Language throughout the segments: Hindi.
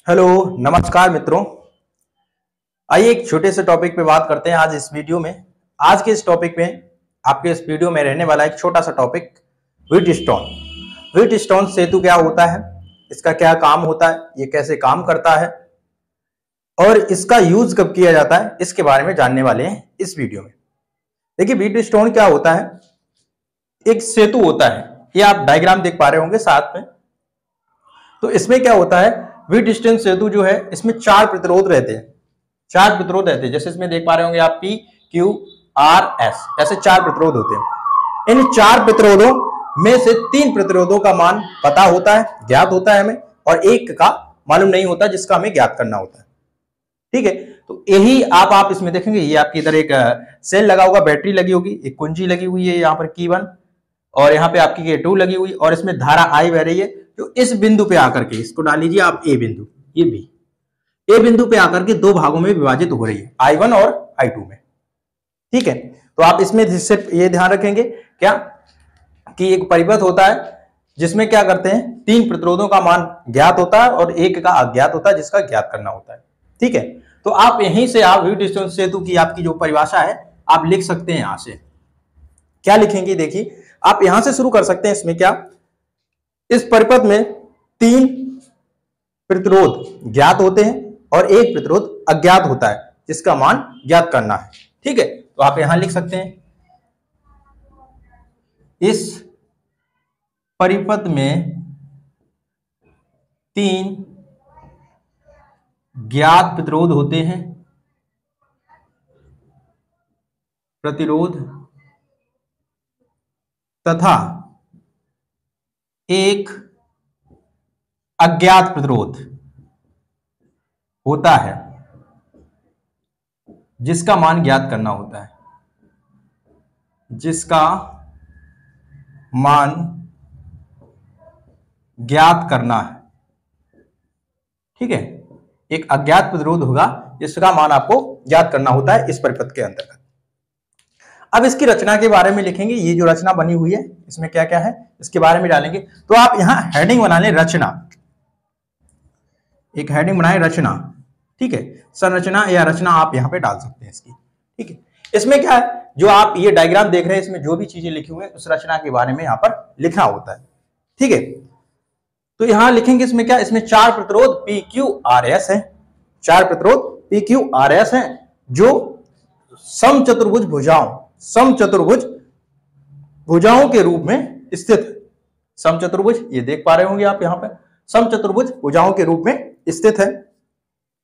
हेलो, नमस्कार मित्रों। आइए एक छोटे से टॉपिक पे बात करते हैं आज इस वीडियो में। आज के इस टॉपिक में आपके इस वीडियो में रहने वाला एक छोटा सा topic Wheatstone. Wheatstone सेतु क्या होता है, इसका क्या काम होता है, ये कैसे काम करता है और इसका यूज कब किया जाता है, इसके बारे में जानने वाले हैं इस वीडियो में। देखिए व्हीट स्टोन क्या होता है, एक सेतु होता है। ये आप डायग्राम देख पा रहे होंगे साथ में। तो इसमें क्या होता है, व्हीट स्टोन सेतु जो है इसमें चार प्रतिरोध रहते हैं। चार प्रतिरोध रहते हैं, जैसे इसमें देख पा रहे होंगे आप पी क्यू आर एस, ऐसे चार प्रतिरोध होते हैं। इन चार प्रतिरोधों में से तीन प्रतिरोधों का मान पता होता है, ज्ञात होता है हमें, और एक का मालूम नहीं होता जिसका हमें ज्ञात करना होता है। ठीक है, तो यही आप इसमें देखेंगे, ये आपकी इधर एक सेल लगा होगा, बैटरी लगी होगी, एक कुंजी लगी हुई है यहाँ पर की1, और यहाँ पे आपकी K2 लगी हुई, और इसमें धारा I बह रही है जो इस बिंदु पे आकर के, इसको डाल लीजिए आप ए बिंदु, ये बी, ए बिंदु पे आकर के दो भागों में विभाजित हो रही है, I1 और I2 में। ठीक है, तो आप इसमें ये ध्यान रखेंगे क्या कि एक परिपथ होता है जिसमें क्या करते हैं, तीन प्रतिरोधों का मान ज्ञात होता है और एक का अज्ञात होता है जिसका ज्ञात करना होता है। ठीक है, तो आप यहीं से आप व्हीट स्टोन सेतु की आपकी जो परिभाषा है आप लिख सकते हैं। यहां से क्या लिखेंगे, देखिए आप यहां से शुरू कर सकते हैं। इसमें क्या, इस परिपथ में तीन प्रतिरोध ज्ञात होते हैं और एक प्रतिरोध अज्ञात होता है जिसका मान ज्ञात करना है। ठीक है, तो आप यहां लिख सकते हैं, इस परिपथ में तीन ज्ञात प्रतिरोध होते हैं, प्रतिरोध, तथा एक अज्ञात प्रतिरोध होता है जिसका मान ज्ञात करना होता है, जिसका मान ज्ञात करना है। ठीक है, एक अज्ञात प्रतिरोध होगा जिसका मान आपको ज्ञात करना होता है इस परिपथ के अंतर्गत। अब इसकी रचना के बारे में लिखेंगे, ये जो रचना बनी हुई है इसमें क्या क्या है इसके बारे में डालेंगे। तो आप यहां हेडिंग बना लें, रचना, एक हेडिंग बनाए रचना। ठीक है, संरचना या रचना आप यहां पे डाल सकते हैं इसकी। ठीक है, इसमें क्या है, जो आप ये डायग्राम देख रहे हैं इसमें जो भी चीजें लिखी हुई है उस रचना के बारे में यहां पर लिखना होता है। ठीक है, तो यहां लिखेंगे इसमें क्या, इसमें चार प्रतिरोध पी क्यू आर एस है, चार प्रतिरोध पी क्यू आर एस है जो समचतुर्भुज भुजाओं, समचतुर्भुज भुजाओं के रूप में स्थित है। समचतुर्भुज ये देख पा रहे होंगे आप यहां पर, समचतुर्भुज भुजाओं के रूप में स्थित है।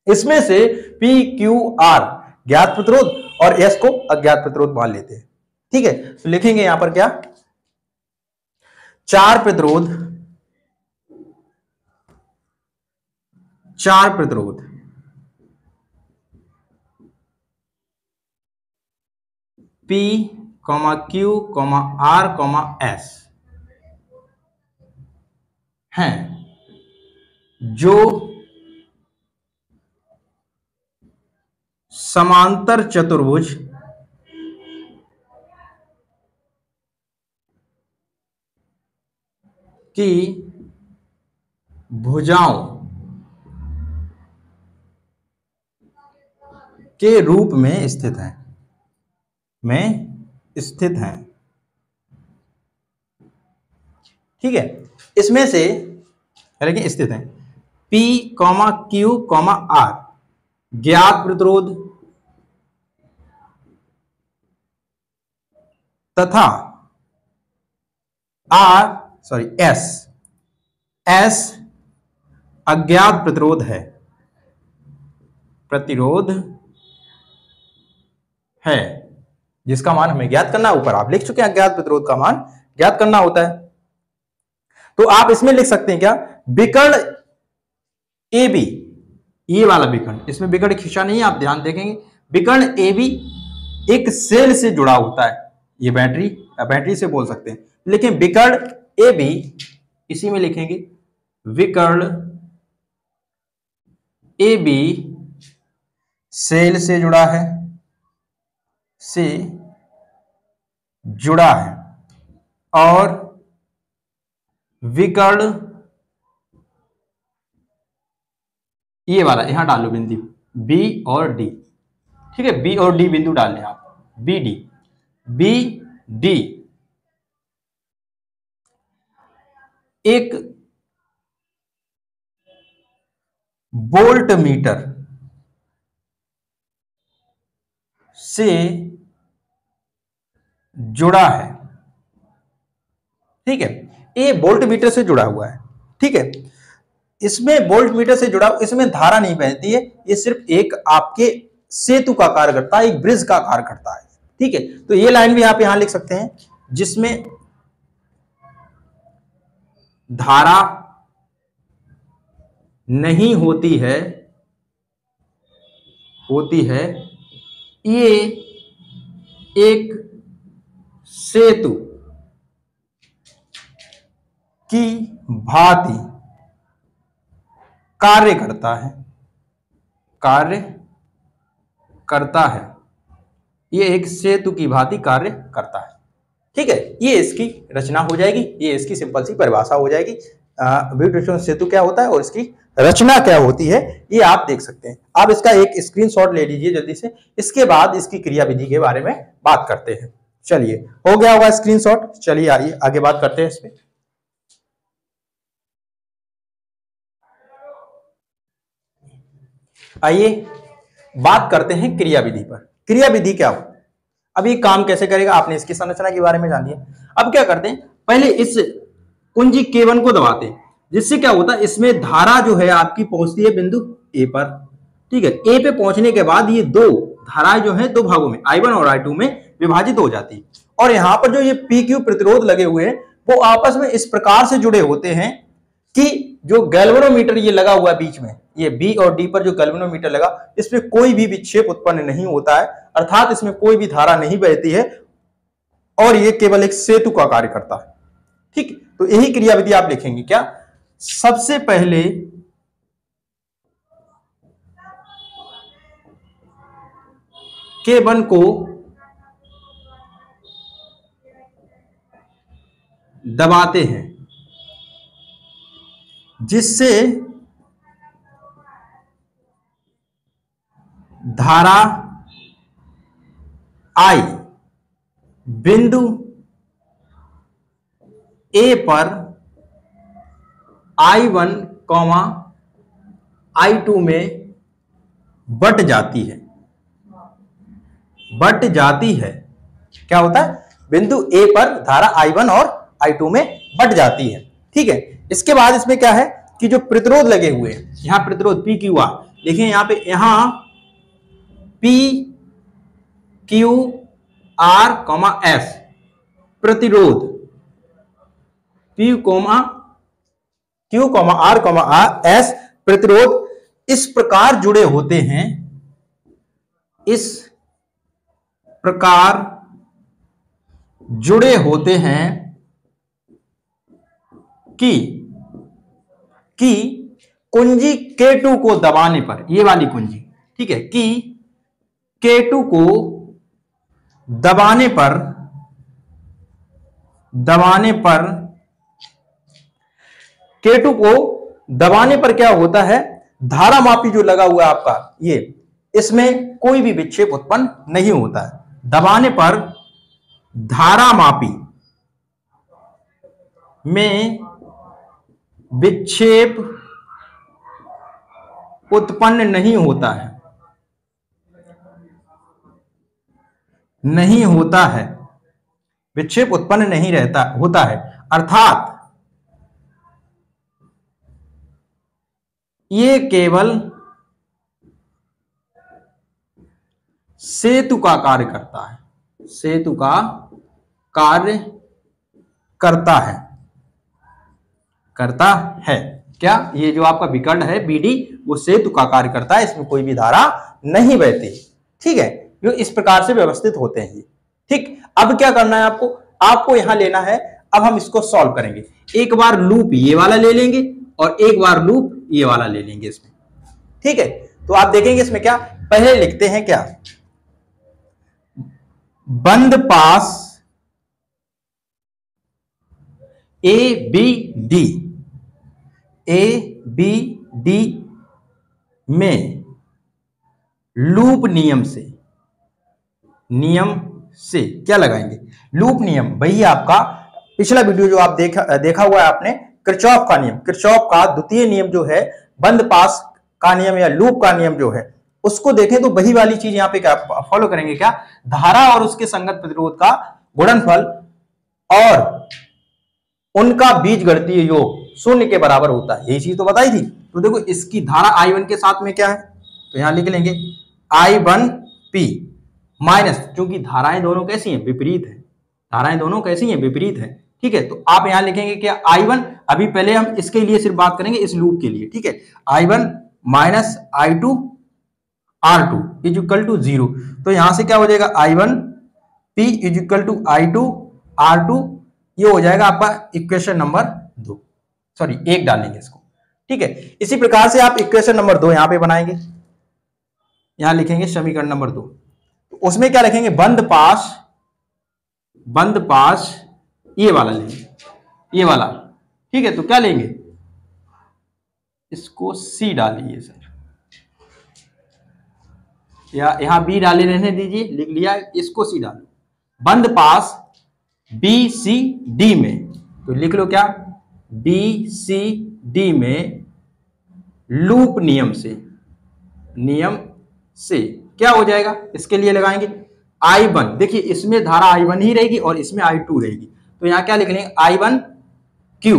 इसमें से पी क्यू आर ज्ञात प्रतिरोध और एस को अज्ञात प्रतिरोध मान लेते हैं। ठीक है, तो लिखेंगे यहां पर क्या, चार प्रतिरोध, चार प्रतिरोध P, Q, R, S हैं जो समांतर चतुर्भुज की भुजाओं के रूप में स्थित हैं, ठीक है, इसमें से लेकिन स्थित हैं P, Q, R ज्ञात प्रतिरोध तथा S अज्ञात प्रतिरोध है, प्रतिरोध है जिसका मान हमें ज्ञात करना है। ऊपर आप लिख चुके हैं अज्ञात प्रतिरोध का मान ज्ञात करना होता है। तो आप इसमें लिख सकते हैं क्या, विकर्ण ए बी, ये वाला विकर्ण, इसमें विकर्ण खींचा नहीं है, आप ध्यान देखेंगे, विकर्ण ए बी एक सेल से जुड़ा होता है, ये बैटरी या बैटरी से बोल सकते हैं, लेकिन विकर्ण ए बी इसी में लिखेंगे, विकर्ण ए बी सेल से जुड़ा है, से जुड़ा है, और विकर्ण ये वाला यहां डालो बिंदु बी और डी, ठीक है, बी और डी बिंदु डाल लें आप, बी डी, बी डी एक वोल्ट मीटर से जुड़ा है, ठीक है, ये वोल्ट मीटर से जुड़ा हुआ है, ठीक है, इसमें वोल्ट मीटर से जुड़ा, इसमें धारा नहीं बहती है, ये सिर्फ एक आपके सेतु का कार्य करता है, एक ब्रिज का कार्य करता है, ठीक है। तो ये लाइन भी आप यहां लिख सकते हैं, जिसमें धारा नहीं होती है, ये एक सेतु की भांति कार्य करता है, ये एक सेतु की भांति कार्य करता है, ठीक है। ये इसकी रचना हो जाएगी, ये इसकी सिंपल सी परिभाषा हो जाएगी, व्हीटस्टोन सेतु क्या होता है और इसकी रचना क्या होती है, ये आप देख सकते हैं। आप इसका एक स्क्रीनशॉट ले लीजिए जल्दी से, इसके बाद इसकी क्रियाविधि के बारे में बात करते हैं। चलिए, हो गया होगा स्क्रीनशॉट, चलिए आइए आगे बात करते हैं इसमें। आइए बात करते हैं क्रियाविधि पर। क्रियाविधि क्या हो, अब ये काम कैसे करेगा, आपने इसकी संरचना के बारे में जान लिया। अब क्या करते हैं, पहले इस कुंजी K1 को दबाते हैं, जिससे क्या होता है, इसमें धारा जो है आपकी पहुंचती है बिंदु A पर, ठीक है। A पे पहुंचने के बाद ये दो धाराएं जो है दो भागों में I1 और I2 में विभाजित हो जाती है, और यहां पर जो ये PQ प्रतिरोध लगे हुए हैं वो आपस में इस प्रकार से जुड़े होते हैं कि जो गैल्वेनोमीटर ये लगा हुआ है बीच में, ये B और D पर जो गैल्वेनोमीटर लगा, इसमें कोई भी विक्षेप उत्पन्न नहीं होता है, अर्थात इसमें कोई भी धारा नहीं बहती है, और ये केवल एक सेतु का कार्य करता है, ठीक। तो यही क्रियाविधि आप लिखेंगे क्या, सबसे पहले K1 को दबाते हैं, जिससे धारा I बिंदु A पर I1, I2 में बट जाती है, क्या होता है, बिंदु A पर धारा I1 और I2 में बट जाती है, ठीक है। इसके बाद इसमें क्या है कि जो प्रतिरोध लगे हुए हैं, यहां प्रतिरोध PQR देखिए, यहां पे यहां PQR, प्रतिरोध QR, प्रतिरोध इस प्रकार जुड़े होते हैं, कि कुंजी K2 को दबाने पर, ये वाली कुंजी, ठीक है, कि K2 को दबाने पर क्या होता है, धारामापी जो लगा हुआ है आपका, ये इसमें कोई भी विक्षेप उत्पन्न नहीं होता है, दबाने पर धारामापी में विक्षेप उत्पन्न नहीं होता है, विक्षेप उत्पन्न नहीं होता है, अर्थात ये केवल सेतु का कार्य करता है, क्या, ये जो आपका विकर्ण है BD वो सेतु का कार्य करता है, इसमें कोई भी धारा नहीं बहती, ठीक है। जो इस प्रकार से व्यवस्थित होते हैं ये, ठीक। अब क्या करना है आपको यहां लेना है, अब हम इसको सॉल्व करेंगे। एक बार लूप ये वाला ले लेंगे और एक बार लूप ये वाला ले लेंगे इसमें, ठीक है। तो आप देखेंगे इसमें क्या, पहले लिखते हैं क्या, बंद पास A B D में लूप नियम से क्या लगाएंगे? लूप नियम वही आपका पिछला वीडियो जो आप देखा हुआ है आपने, किरचॉफ का नियम, किरचॉफ का द्वितीय नियम जो है, बंद पास का नियम या लूप का नियम जो है, उसको देखें तो वही वाली चीज यहाँ पे क्या फॉलो करेंगे? क्या? धारा और उसके संगत प्रतिरोध का गुणनफल और उनका बीजगणितीय योग शून्य के बराबर होता है, यही चीज तो बताई थी। तो देखो इसकी धारा I1 के साथ में क्या है, तो यहां लिख लेंगे I1P माइनस, क्योंकि धाराएं दोनों कैसी हैं? विपरीत है। धाराएं दोनों कैसी हैं? विपरीत है। ठीक है, तो आप यहां लिखेंगे क्या? I1, अभी पहले हम इसके लिए सिर्फ बात करेंगे, इस लूप के लिए। ठीक है, I1 minus I2 R2 is equal to 0। तो यहां से क्या हो जाएगा? I1P is equal to I2 R2, ये हो जाएगा आपका इक्वेशन नंबर 2, सॉरी 1 डालेंगे इसको। ठीक है, इसी प्रकार से आप इक्वेशन नंबर 2 यहां पे बनाएंगे, यहां लिखेंगे समीकरण नंबर 2। तो उसमें क्या लिखेंगे? बंद पास ये वाला लेंगे, ये वाला। ठीक है, तो क्या लेंगे? इसको C डालिए सर, या यहां B डाले रहने दीजिए, लिख लिया, इसको C डालो। बंद पास BCD में, तो लिख लो क्या? BCD में लूप नियम से क्या हो जाएगा? इसके लिए लगाएंगे I1, देखिए इसमें धारा I1 ही रहेगी और इसमें I2 रहेगी, तो यहां क्या लिख लेंगे? I1Q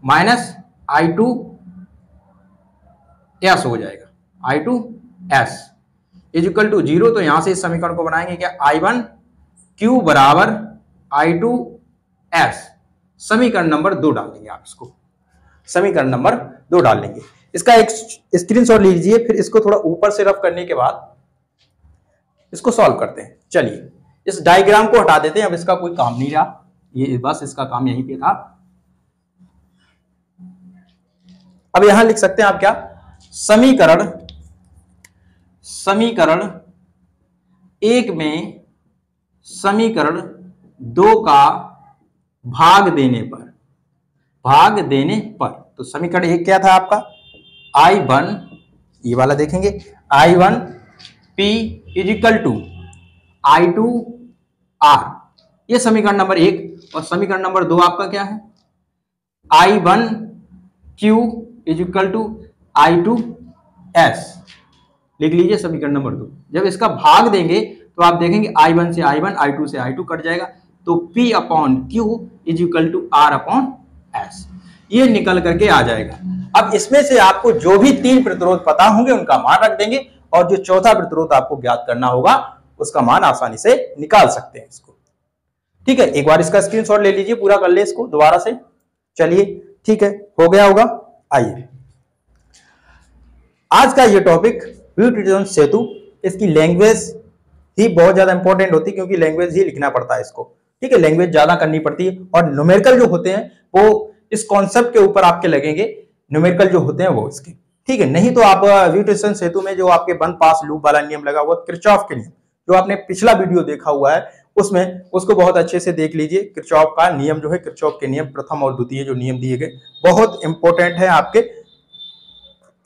माइनस I2S हो जाएगा, I2S इज इक्वल टू 0। तो यहां से इस समीकरण को बनाएंगे क्या? I1Q बराबर I2S, समीकरण नंबर 2 डाल देंगे आप इसको, समीकरण नंबर 2 डाल लेंगे। इसका एक स्क्रीनशॉट लीजिए, फिर इसको थोड़ा ऊपर से रफ करने के बाद इसको सॉल्व करते हैं। चलिए इस डायग्राम को हटा देते हैं, अब इसका कोई काम नहीं रहा, ये बस इसका काम यहीं पे था। अब यहां लिख सकते हैं आप क्या? समीकरण 1 में समीकरण 2 का भाग देने पर, तो समीकरण 1 क्या था आपका? I1, ये वाला देखेंगे, I1P is equal to I2R, ये समीकरण नंबर 1। और समीकरण नंबर 2 आपका क्या है? I1Q is equal to I2S, लिख लीजिए समीकरण नंबर 2। जब इसका भाग देंगे तो आप देखेंगे I1 से I1, I2 से I2 कट जाएगा, तो P upon Q is equal to R upon S, ये निकल करके आ जाएगा। अब इसमें से आपको जो भी 3 प्रतिरोध पता होंगे उनका मान रख देंगे, और जो चौथा प्रतिरोध आपको ज्ञात करना होगा उसका मान आसानी से निकाल सकते हैं इसको। ठीक है, एक बार इसका स्क्रीनशॉट ले लीजिए, पूरा कर ले इसको दोबारा से। चलिए ठीक है, हो गया होगा। आइए आज का ये टॉपिक व्हिटिस्टोन सेतु, इसकी लैंग्वेज ही बहुत ज्यादा इंपॉर्टेंट होती है, क्योंकि लैंग्वेज ही लिखना पड़ता है इसको। ठीक है, लैंग्वेज ज्यादा करनी पड़ती है, और न्यूमेरिकल जो होते हैं वो इस कॉन्सेप्ट के ऊपर आपके लगेंगे, न्यूमेरिकल जो होते हैं वो इसके। ठीक है, नहीं तो आप व्हिटिस्टोन सेतु में जो आपके बंद पास लूप वाला नियम लगा हुआ, किरचॉफ के नियम, जो आपने पिछला वीडियो देखा हुआ है उसमें, उसको बहुत अच्छे से देख लीजिए। किरचॉफ का नियम जो है, किरचॉफ के नियम प्रथम और द्वितीय जो नियम दिए गए, बहुत इंपॉर्टेंट है आपके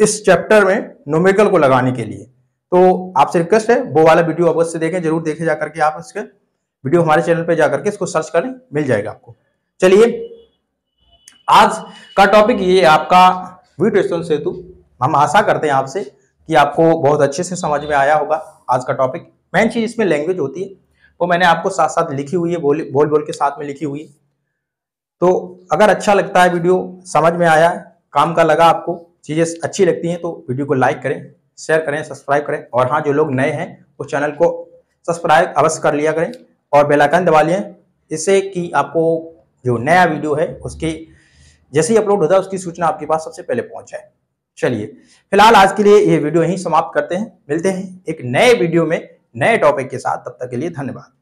इस चैप्टर में न्यूमेरिकल को लगाने के लिए। तो आपसे रिक्वेस्ट है वो वाला वीडियो अवश्य देखें, जरूर देखे जाकर के आप इसके वीडियो हमारे चैनल पे जाकर के इसको सर्च करें, मिल जाएगा आपको। चलिए आज का टॉपिक ये आपका व्हिटिस्टोन सेतु। हम आशा करते हैं आपसे कि आपको बहुत अच्छे से समझ में आया होगा आज का टॉपिक। मेन चीज इसमें लैंग्वेज होती है, वो मैंने आपको साथ साथ लिखी हुई है, बोल के साथ में लिखी हुई है। तो अगर अच्छा लगता है वीडियो, समझ में आया, काम का लगा, आपको चीजें अच्छी लगती हैं, तो वीडियो को लाइक करें, शेयर करें, सब्सक्राइब करें। और हाँ, जो लोग नए हैं उस चैनल को सब्सक्राइब अवश्य कर लिया करें और बेल आइकन दबा लें, इससे कि आपको जो नया वीडियो है उसकी जैसे ही अपलोड होता है उसकी सूचना आपके पास सबसे पहले पहुंच जाए। चलिए फिलहाल आज के लिए ये वीडियो यहीं समाप्त करते हैं, मिलते हैं एक नए वीडियो में नए टॉपिक के साथ, तब तक के लिए धन्यवाद।